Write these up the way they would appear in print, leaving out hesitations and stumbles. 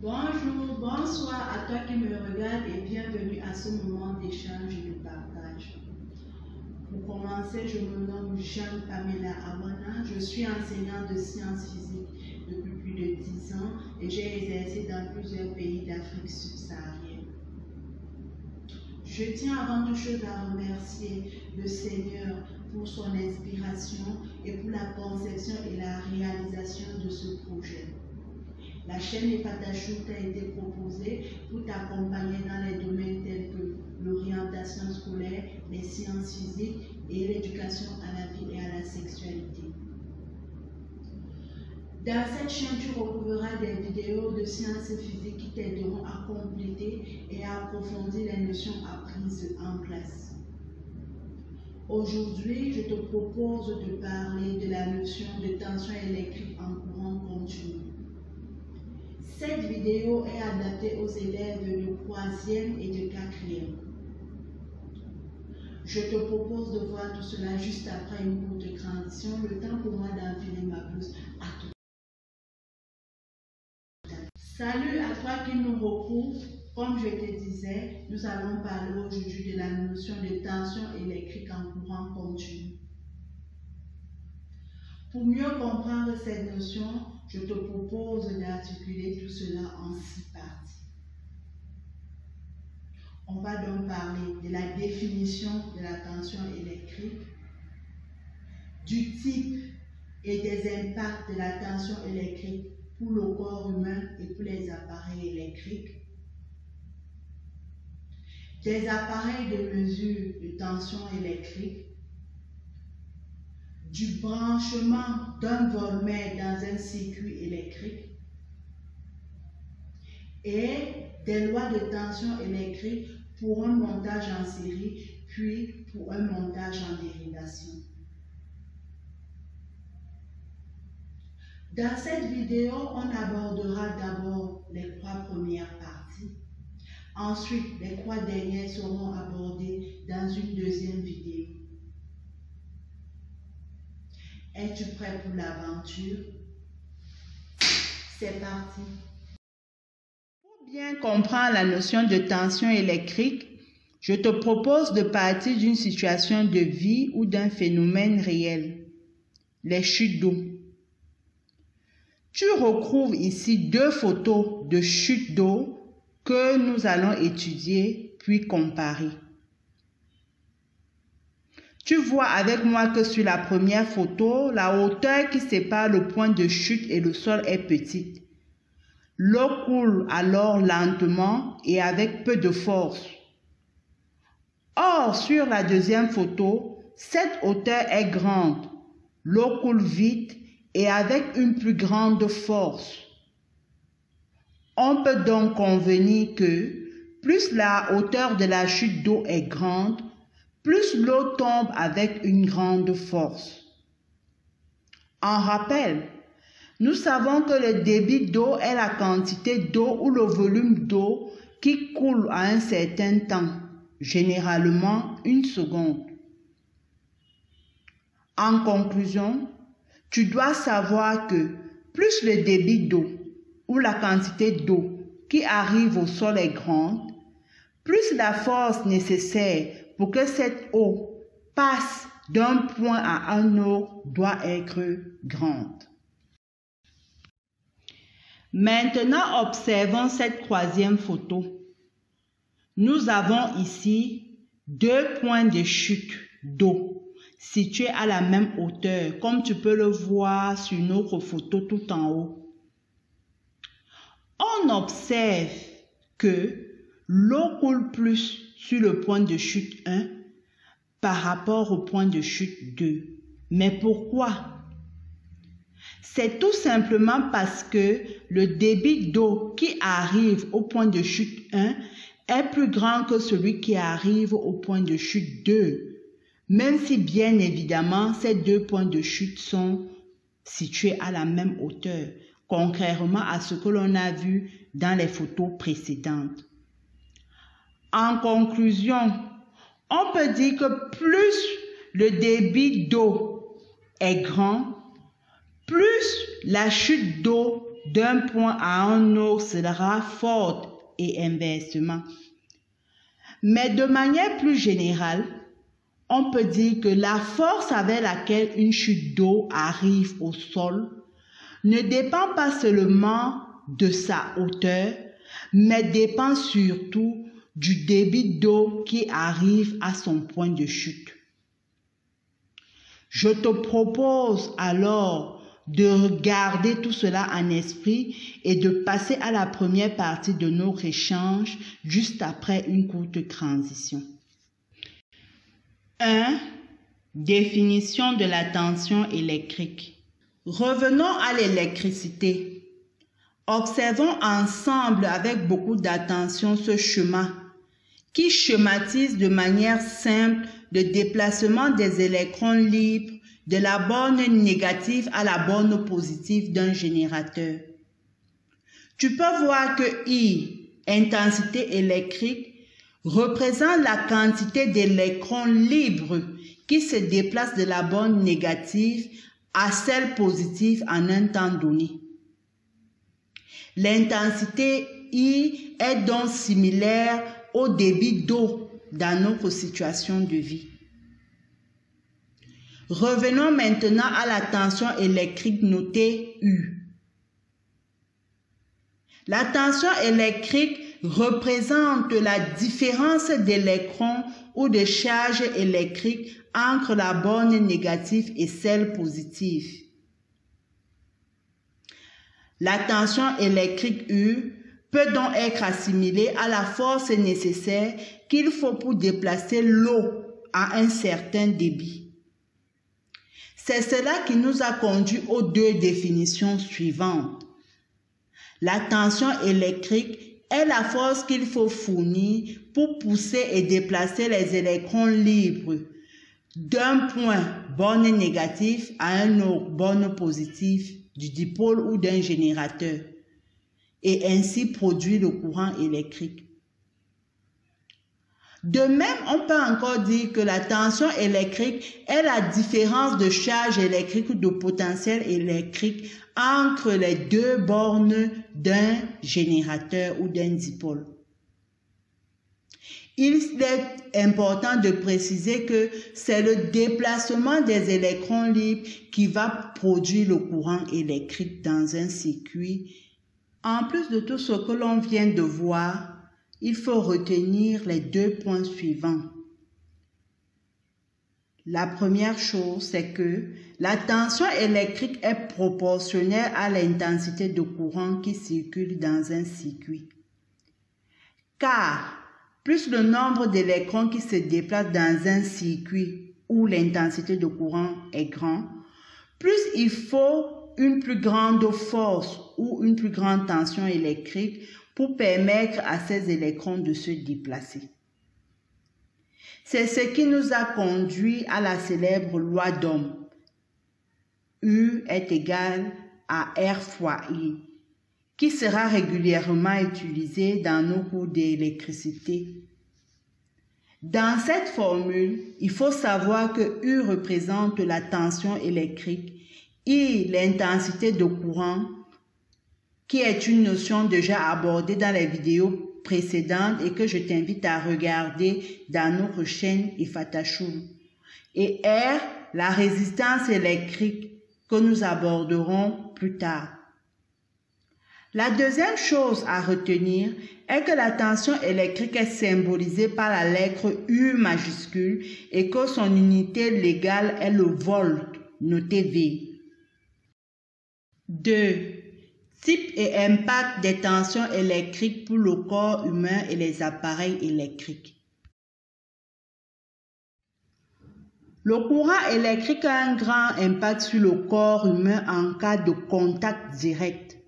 Bonjour, bonsoir à toi qui me regarde et bienvenue à ce moment d'échange et de partage. Pour commencer, je me nomme Jean-Pamela Awana, je suis enseignante de sciences physiques depuis plus de 10 ans et j'ai exercé dans plusieurs pays d'Afrique subsaharienne. Je tiens avant toute chose à remercier le Seigneur pour son inspiration et pour la conception et la réalisation de ce projet. La chaîne Epatachoute a été proposée pour t'accompagner dans les domaines tels que l'orientation scolaire, les sciences physiques et l'éducation à la vie et à la sexualité. Dans cette chaîne, tu retrouveras des vidéos de sciences physiques qui t'aideront à compléter et à approfondir les notions apprises en classe. Aujourd'hui, je te propose de parler de la notion de tension électrique en courant continu. Cette vidéo est adaptée aux élèves de 3e et de 4e. Je te propose de voir tout cela juste après une courte transition, le temps pour moi d'enfiler ma blouse à tout. Salut à toi qui nous retrouve. Comme je te disais, nous allons parler aujourd'hui de la notion de tension électrique en courant continu. Pour mieux comprendre cette notion, je te propose d'articuler tout cela en 6 parties. On va donc parler de la définition de la tension électrique, du type et des impacts de la tension électrique pour le corps humain et pour les appareils électriques, des appareils de mesure de tension électrique, du branchement d'un voltmètre dans un circuit électrique et des lois de tension électrique pour un montage en série puis pour un montage en dérivation. Dans cette vidéo, on abordera d'abord les 3 premières parties. Ensuite, les 3 dernières seront abordées dans une deuxième vidéo. Es-tu prêt pour l'aventure? C'est parti. Pour bien comprendre la notion de tension électrique, je te propose de partir d'une situation de vie ou d'un phénomène réel, les chutes d'eau. Tu retrouves ici 2 photos de chutes d'eau que nous allons étudier puis comparer. Tu vois avec moi que sur la première photo, la hauteur qui sépare le point de chute et le sol est petite. L'eau coule alors lentement et avec peu de force. Or, sur la deuxième photo, cette hauteur est grande. L'eau coule vite et avec une plus grande force. On peut donc convenir que plus la hauteur de la chute d'eau est grande, plus l'eau tombe avec une grande force. En rappel, nous savons que le débit d'eau est la quantité d'eau ou le volume d'eau qui coule à un certain temps, généralement 1 seconde. En conclusion, tu dois savoir que plus le débit d'eau ou la quantité d'eau qui arrive au sol est grande, plus la force nécessaire pour que cette eau passe d'un point à un autre doit être grande. Maintenant, observons cette 3e photo. Nous avons ici 2 points de chute d'eau situés à la même hauteur, comme tu peux le voir sur notre photo tout en haut. On observe que l'eau coule plus sur le point de chute 1 par rapport au point de chute 2. Mais pourquoi? C'est tout simplement parce que le débit d'eau qui arrive au point de chute 1 est plus grand que celui qui arrive au point de chute 2, même si bien évidemment ces 2 points de chute sont situés à la même hauteur, contrairement à ce que l'on a vu dans les photos précédentes. En conclusion, on peut dire que plus le débit d'eau est grand, plus la chute d'eau d'un point à un autre sera forte et inversement. Mais de manière plus générale, on peut dire que la force avec laquelle une chute d'eau arrive au sol ne dépend pas seulement de sa hauteur, mais dépend surtout du débit d'eau qui arrive à son point de chute. Je te propose alors de regarder tout cela en esprit et de passer à la première partie de notre échange juste après une courte transition. 1. Définition de la tension électrique. Revenons à l'électricité. Observons ensemble avec beaucoup d'attention ce schéma qui schématise de manière simple le déplacement des électrons libres de la borne négative à la borne positive d'un générateur. Tu peux voir que I, intensité électrique, représente la quantité d'électrons libres qui se déplacent de la borne négative à celle positive en un temps donné. L'intensité I est donc similaire au débit d'eau dans notre situation de vie. Revenons maintenant à la tension électrique notée U. La tension électrique représente la différence d'électrons ou de charges électriques entre la borne négative et celle positive. La tension électrique U peut donc être assimilée à la force nécessaire qu'il faut pour déplacer l'eau à un certain débit. C'est cela qui nous a conduit aux deux définitions suivantes. La tension électrique est la force qu'il faut fournir pour pousser et déplacer les électrons libres d'un point borne négative à un autre borne positive du dipôle ou d'un générateur et ainsi produire le courant électrique. De même, on peut encore dire que la tension électrique est la différence de charge électrique ou de potentiel électrique entre les deux bornes d'un générateur ou d'un dipôle. Il est important de préciser que c'est le déplacement des électrons libres qui va produire le courant électrique dans un circuit. En plus de tout ce que l'on vient de voir, il faut retenir les deux points suivants. La première chose, c'est que la tension électrique est proportionnelle à l'intensité de courant qui circule dans un circuit. Car plus le nombre d'électrons qui se déplacent dans un circuit où l'intensité de courant est grande, plus il faut une plus grande force ou une plus grande tension électrique pour permettre à ces électrons de se déplacer. C'est ce qui nous a conduit à la célèbre loi d'Ohm. U est égal à R fois I, qui sera régulièrement utilisée dans nos cours d'électricité. Dans cette formule, il faut savoir que U représente la tension électrique, I l'intensité de courant, qui est une notion déjà abordée dans les vidéos précédentes et que je t'invite à regarder dans notre chaîne Ifatashul. Et R, la résistance électrique que nous aborderons plus tard. La deuxième chose à retenir est que la tension électrique est symbolisée par la lettre U majuscule et que son unité légale est le volt, noté V. 2. Type et impact des tensions électriques pour le corps humain et les appareils électriques. Le courant électrique a un grand impact sur le corps humain en cas de contact direct.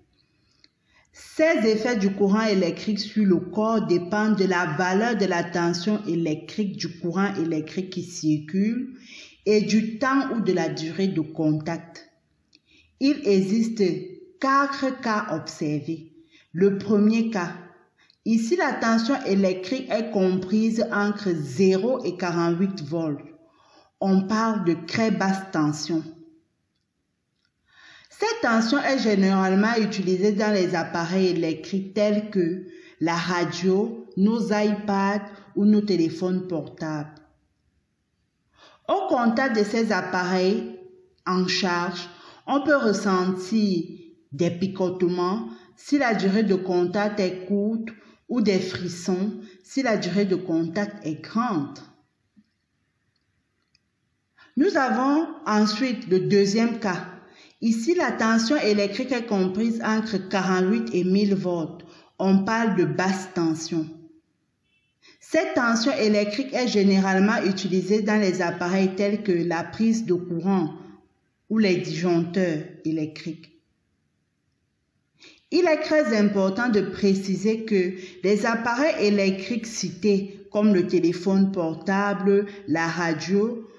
Ces effets du courant électrique sur le corps dépendent de la valeur de la tension électrique du courant électrique qui circule et du temps ou de la durée de contact. Il existe 4 cas observés. Le premier cas, ici la tension électrique est comprise entre 0 et 48 volts. On parle de très basse tension. Cette tension est généralement utilisée dans les appareils électriques tels que la radio, nos iPads ou nos téléphones portables. Au contact de ces appareils en charge, on peut ressentir des picotements si la durée de contact est courte ou des frissons si la durée de contact est grande. Nous avons ensuite le deuxième cas. Ici, la tension électrique est comprise entre 48 et 1000 volts. On parle de basse tension. Cette tension électrique est généralement utilisée dans les appareils tels que la prise de courant ou les disjoncteurs électriques. Il est très important de préciser que les appareils électriques cités comme le téléphone portable, la radio,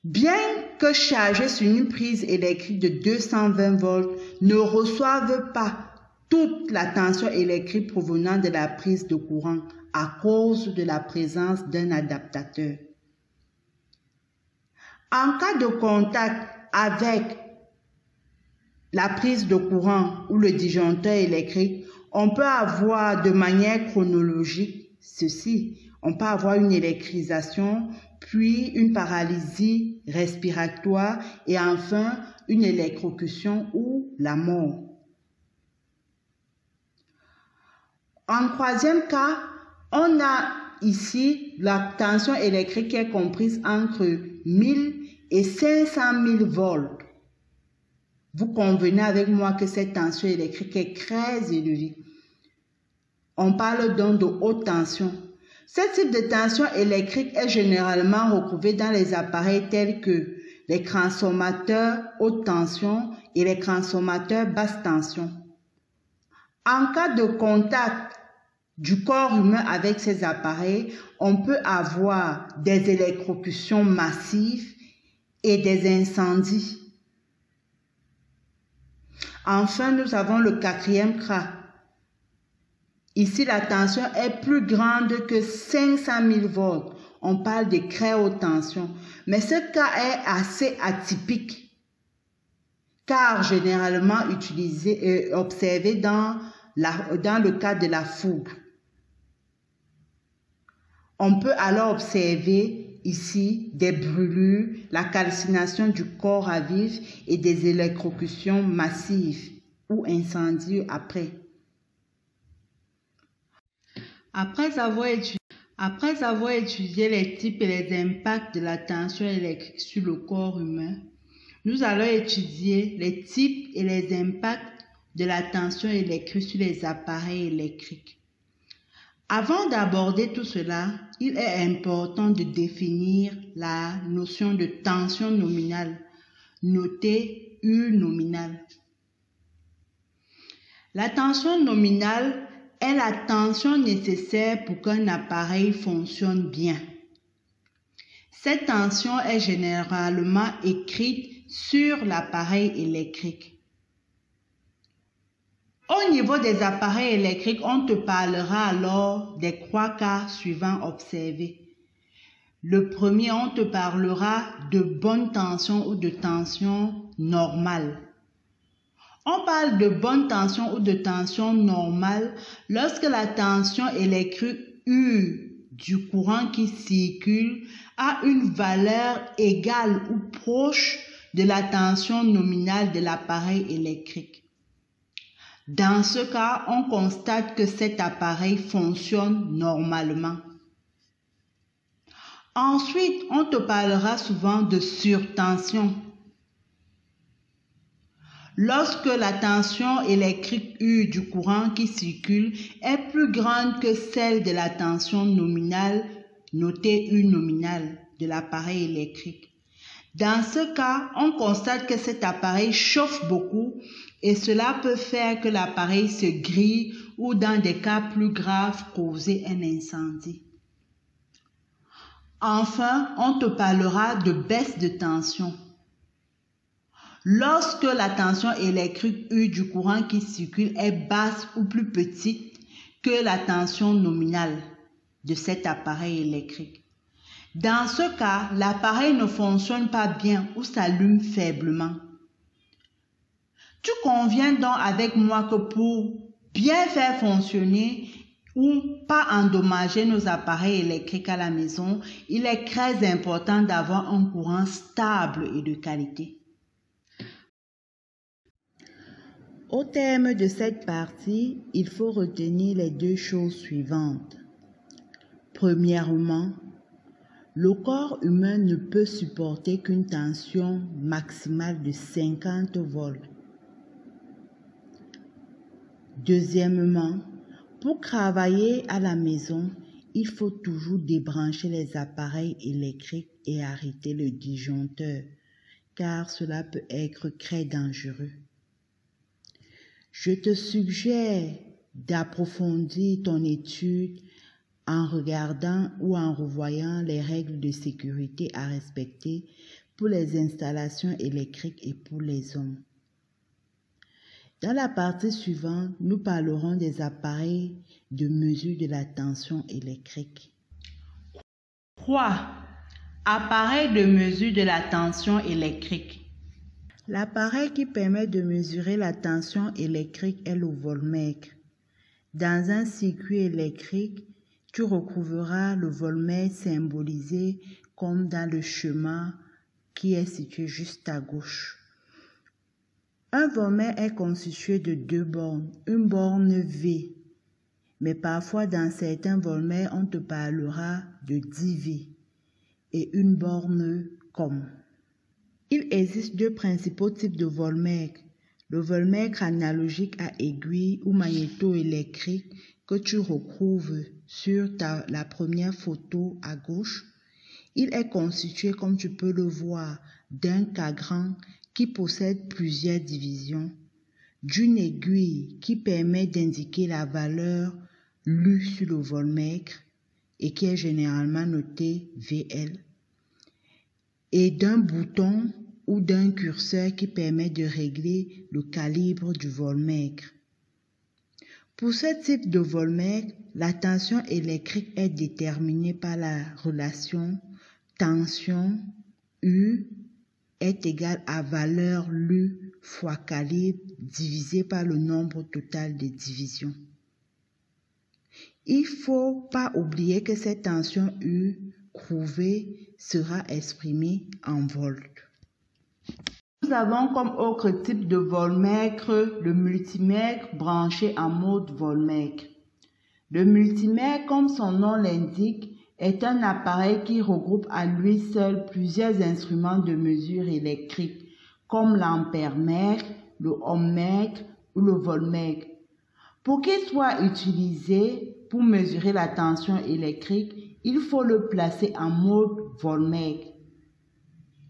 bien que chargés sur une prise électrique de 220 volts, ne reçoivent pas toute la tension électrique provenant de la prise de courant à cause de la présence d'un adaptateur. En cas de contact avec la prise de courant ou le disjoncteur électrique, on peut avoir de manière chronologique ceci. On peut avoir une électrisation, puis une paralysie respiratoire et enfin une électrocution ou la mort. En troisième cas, on a ici la tension électrique qui est comprise entre 1000 et 500 000 volts. Vous convenez avec moi que cette tension électrique est très élevée. On parle donc de haute tension. Ce type de tension électrique est généralement retrouvé dans les appareils tels que les transformateurs haute tension et les transformateurs basse tension. En cas de contact du corps humain avec ces appareils, on peut avoir des électrocutions massives et des incendies. Enfin, nous avons le quatrième cas. Ici, la tension est plus grande que 500 000 volts. On parle de très haute tension. Mais ce cas est assez atypique, car généralement observé dans le cas de la fougue. On peut alors observer ici des brûlures, la calcination du corps à vif et des électrocutions massives ou incendies après. Après avoir étudié les types et les impacts de la tension électrique sur le corps humain, nous allons étudier les types et les impacts de la tension électrique sur les appareils électriques. Avant d'aborder tout cela, il est important de définir la notion de tension nominale, notée U nominale. La tension nominale est la tension nécessaire pour qu'un appareil fonctionne bien. Cette tension est généralement écrite sur l'appareil électrique. Au niveau des appareils électriques, on te parlera alors des 3 cas suivants observés. Le premier, on te parlera de bonne tension ou de tension normale. On parle de bonne tension ou de tension normale lorsque la tension électrique U du courant qui circule a une valeur égale ou proche de la tension nominale de l'appareil électrique. Dans ce cas, on constate que cet appareil fonctionne normalement. Ensuite, on te parlera souvent de surtension. Lorsque la tension électrique U du courant qui circule est plus grande que celle de la tension nominale, notée U nominale, de l'appareil électrique. Dans ce cas, on constate que cet appareil chauffe beaucoup et cela peut faire que l'appareil se grille ou dans des cas plus graves causer un incendie. Enfin, on te parlera de baisse de tension. Lorsque la tension électrique U du courant qui circule est basse ou plus petite que la tension nominale de cet appareil électrique. Dans ce cas, l'appareil ne fonctionne pas bien ou s'allume faiblement. Tu conviens donc avec moi que pour bien faire fonctionner ou pas endommager nos appareils électriques à la maison, il est très important d'avoir un courant stable et de qualité. Au terme de cette partie, il faut retenir les deux choses suivantes. Premièrement, le corps humain ne peut supporter qu'une tension maximale de 50 volts. Deuxièmement, pour travailler à la maison, il faut toujours débrancher les appareils électriques et arrêter le disjoncteur, car cela peut être très dangereux. Je te suggère d'approfondir ton étude en regardant ou en revoyant les règles de sécurité à respecter pour les installations électriques et pour les hommes. Dans la partie suivante, nous parlerons des appareils de mesure de la tension électrique. 3. Appareil de mesure de la tension électrique. L'appareil qui permet de mesurer la tension électrique est le voltmètre. Dans un circuit électrique, tu retrouveras le voltmètre symbolisé comme dans le schéma qui est situé juste à gauche. Un voltmètre est constitué de deux bornes, une borne V, mais parfois dans certains voltmètres on te parlera de 10 V et une borne COM. Il existe deux principaux types de voltmètres, le voltmètre analogique à aiguille ou magnétoélectrique que tu retrouves sur la première photo à gauche. Il est constitué, comme tu peux le voir, d'un cadran qui possède plusieurs divisions, d'une aiguille qui permet d'indiquer la valeur lue sur le voltmètre et qui est généralement notée VL, et d'un bouton ou d'un curseur qui permet de régler le calibre du voltmètre. Pour ce type de voltmètre, la tension électrique est déterminée par la relation tension U est égal à valeur lue fois calibre divisé par le nombre total de divisions. Il ne faut pas oublier que cette tension U trouvée sera exprimée en volts. Nous avons comme autre type de voltmètre le multimètre branché en mode voltmètre. Le multimètre, comme son nom l'indique, est un appareil qui regroupe à lui seul plusieurs instruments de mesure électrique, comme l'ampèremètre, le ohmmètre ou le voltmètre. Pour qu'il soit utilisé pour mesurer la tension électrique, il faut le placer en mode voltmètre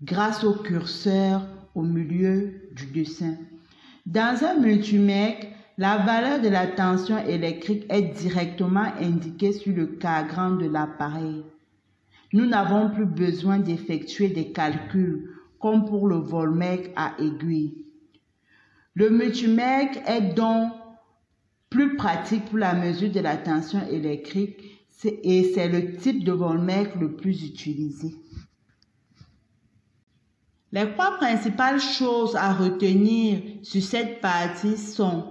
grâce au curseur au milieu du dessin. Dans un multimètre, la valeur de la tension électrique est directement indiquée sur le cadran de l'appareil. Nous n'avons plus besoin d'effectuer des calculs comme pour le voltmètre à aiguille. Le multimètre est donc plus pratique pour la mesure de la tension électrique et c'est le type de voltmètre le plus utilisé. Les trois principales choses à retenir sur cette partie sont: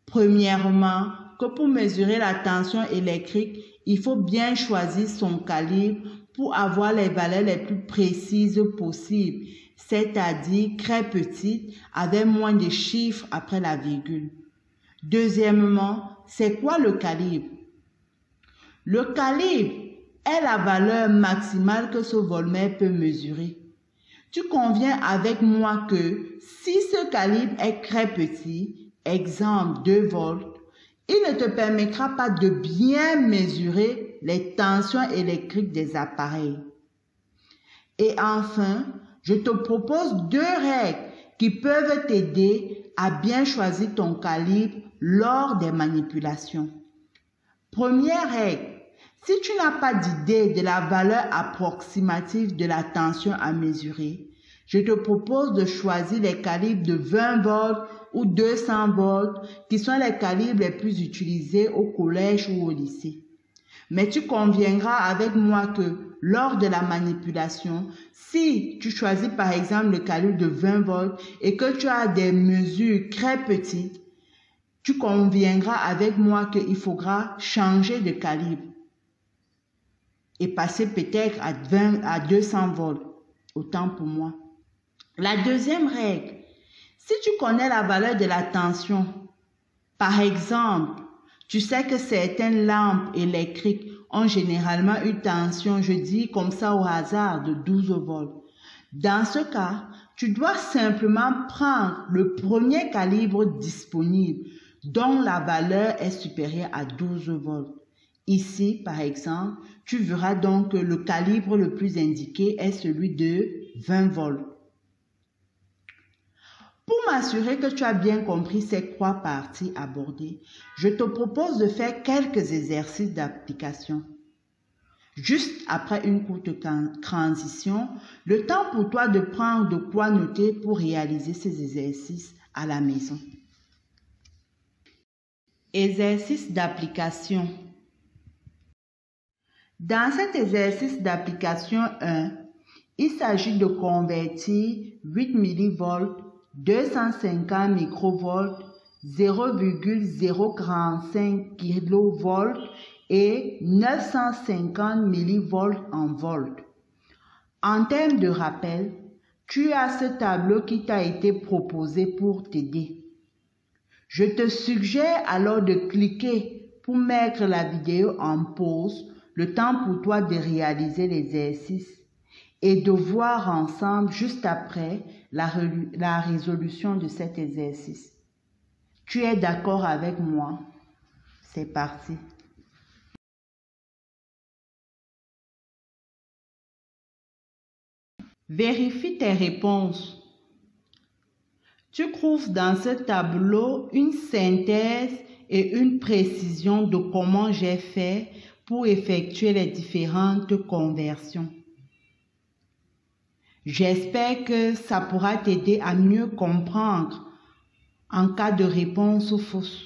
premièrement, que pour mesurer la tension électrique, il faut bien choisir son calibre pour avoir les valeurs les plus précises possibles, c'est-à-dire très petites, avec moins de chiffres après la virgule. Deuxièmement, c'est quoi le calibre? Le calibre est la valeur maximale que ce voltmètre peut mesurer. Tu conviens avec moi que si ce calibre est très petit, exemple 2 volts, il ne te permettra pas de bien mesurer les tensions électriques des appareils. Et enfin, je te propose 2 règles qui peuvent t'aider à bien choisir ton calibre lors des manipulations. Première règle, si tu n'as pas d'idée de la valeur approximative de la tension à mesurer, je te propose de choisir les calibres de 20 volts ou 200 volts qui sont les calibres les plus utilisés au collège ou au lycée. Mais tu conviendras avec moi que lors de la manipulation, si tu choisis par exemple le calibre de 20 volts et que tu as des mesures très petites, tu conviendras avec moi qu'il faudra changer de calibre et passer peut-être à 200 volts. Autant pour moi. La deuxième règle, si tu connais la valeur de la tension, par exemple, tu sais que certaines lampes électriques ont généralement une tension, je dis comme ça au hasard, de 12 volts. Dans ce cas, tu dois simplement prendre le premier calibre disponible dont la valeur est supérieure à 12 volts. Ici, par exemple, tu verras donc que le calibre le plus indiqué est celui de 20 volts. Pour m'assurer que tu as bien compris ces 3 parties abordées, je te propose de faire quelques exercices d'application. Juste après une courte transition, le temps pour toi de prendre de quoi noter pour réaliser ces exercices à la maison. Exercice d'application. Dans cet exercice d'application 1, il s'agit de convertir 8 mV, 250 microvolts, 0,045 kV et 950 millivolts en volts. En termes de rappel, tu as ce tableau qui t'a été proposé pour t'aider. Je te suggère alors de cliquer pour mettre la vidéo en pause, le temps pour toi de réaliser l'exercice et de voir ensemble juste après la résolution de cet exercice. Tu es d'accord avec moi? C'est parti. Vérifie tes réponses. Tu trouves dans ce tableau une synthèse et une précision de comment j'ai fait pour effectuer les différentes conversions. J'espère que ça pourra t'aider à mieux comprendre en cas de réponse fausse.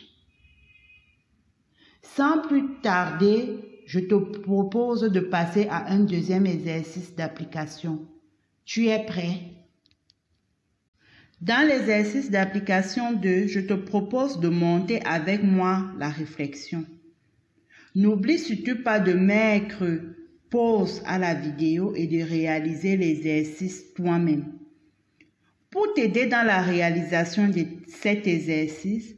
Sans plus tarder, je te propose de passer à un deuxième exercice d'application. Tu es prêt? Dans l'exercice d'application 2, je te propose de monter avec moi la réflexion. N'oublie surtout pas de mettre pause à la vidéo et de réaliser l'exercice toi-même. Pour t'aider dans la réalisation de cet exercice,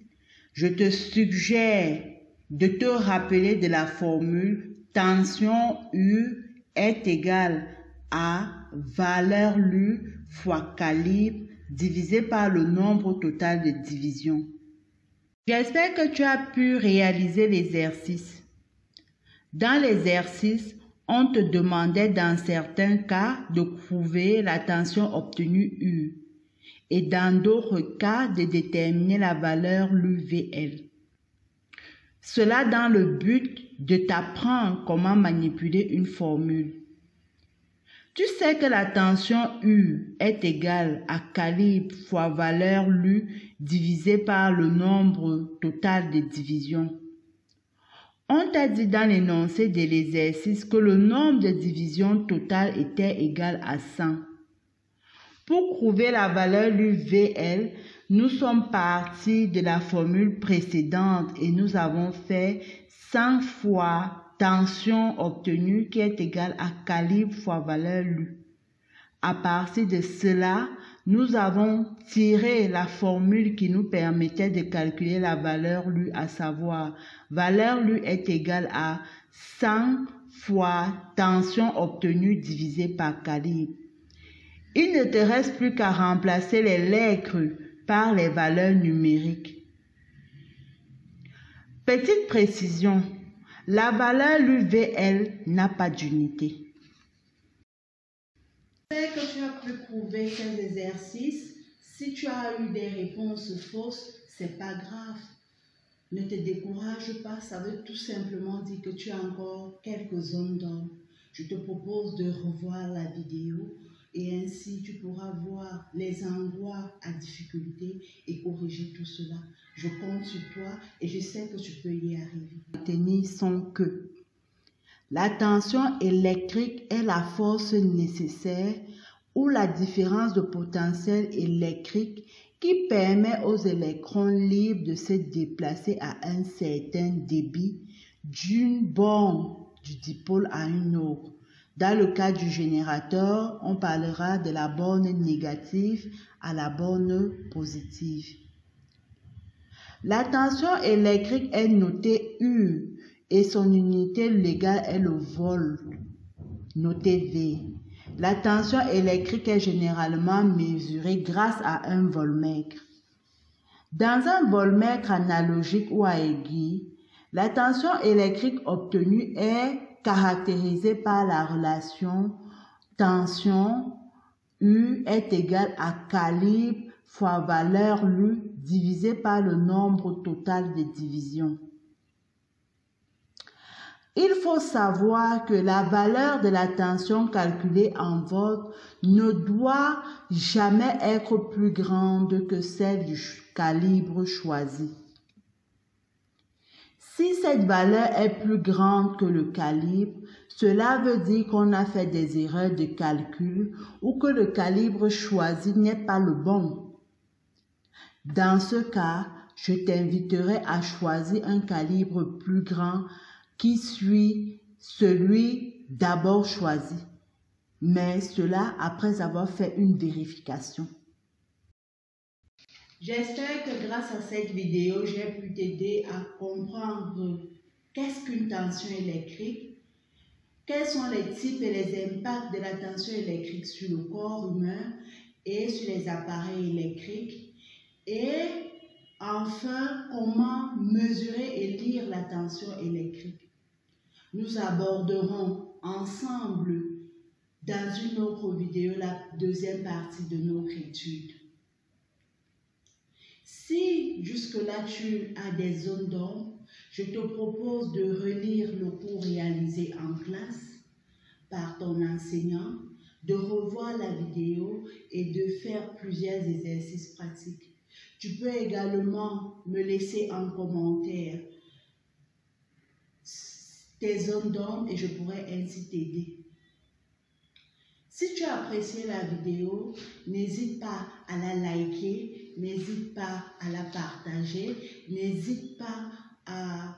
je te suggère de te rappeler de la formule tension U est égale à valeur lue fois calibre divisé par le nombre total de divisions. J'espère que tu as pu réaliser l'exercice. Dans l'exercice, on te demandait dans certains cas de trouver la tension obtenue U et dans d'autres cas de déterminer la valeur LUVL. Cela dans le but de t'apprendre comment manipuler une formule. Tu sais que la tension U est égale à calibre fois valeur LU divisé par le nombre total de divisions. On t'a dit dans l'énoncé de l'exercice que le nombre de divisions totales était égal à 100. Pour trouver la valeur LUVL, nous sommes partis de la formule précédente et nous avons fait 100 fois tension obtenue qui est égale à calibre fois valeur lue. À partir de cela, nous avons tiré la formule qui nous permettait de calculer la valeur lue, à savoir valeur lue est égale à 100 fois tension obtenue divisé par calibre. Il ne te reste plus qu'à remplacer les lettres par les valeurs numériques. Petite précision, la valeur LUVL n'a pas d'unité. J'espère que tu as pu prouver ces exercices. Si tu as eu des réponses fausses, c'est pas grave. Ne te décourage pas, ça veut tout simplement dire que tu as encore quelques zones d'ombre. Je te propose de revoir la vidéo et ainsi tu pourras voir les endroits à difficulté et corriger tout cela. Je compte sur toi et je sais que tu peux y arriver. Tenir son que. La tension électrique est la force nécessaire ou la différence de potentiel électrique qui permet aux électrons libres de se déplacer à un certain débit d'une borne du dipôle à une autre. Dans le cas du générateur, on parlera de la borne négative à la borne positive. La tension électrique est notée U et son unité légale est le volt, noté V. La tension électrique est généralement mesurée grâce à un voltmètre. Dans un voltmètre analogique ou à aiguille, la tension électrique obtenue est caractérisée par la relation tension U est égale à calibre fois valeur Lu divisé par le nombre total de divisions. Il faut savoir que la valeur de la tension calculée en volts ne doit jamais être plus grande que celle du calibre choisi. Si cette valeur est plus grande que le calibre, cela veut dire qu'on a fait des erreurs de calcul ou que le calibre choisi n'est pas le bon. Dans ce cas, je t'inviterai à choisir un calibre plus grand qui suit celui d'abord choisi, mais cela après avoir fait une vérification. J'espère que grâce à cette vidéo, j'ai pu t'aider à comprendre qu'est-ce qu'une tension électrique, quels sont les types et les impacts de la tension électrique sur le corps humain et sur les appareils électriques, et enfin, comment mesurer et lire la tension électrique. Nous aborderons ensemble dans une autre vidéo la deuxième partie de notre étude. Si jusque-là tu as des zones d'ombre, je te propose de relire le cours réalisé en classe par ton enseignant, de revoir la vidéo et de faire plusieurs exercices pratiques. Tu peux également me laisser en commentaire tes zones d'ombre et je pourrai ainsi t'aider. Si tu as apprécié la vidéo, n'hésite pas à la liker, n'hésite pas à la partager, n'hésite pas à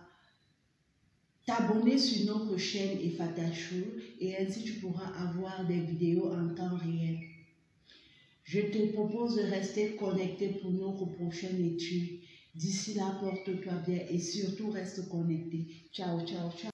t'abonner sur notre chaîne Efatachool et ainsi tu pourras avoir des vidéos en temps réel. Je te propose de rester connecté pour notre prochaine étude. D'ici là, porte-toi bien et surtout reste connecté. Ciao, ciao, ciao.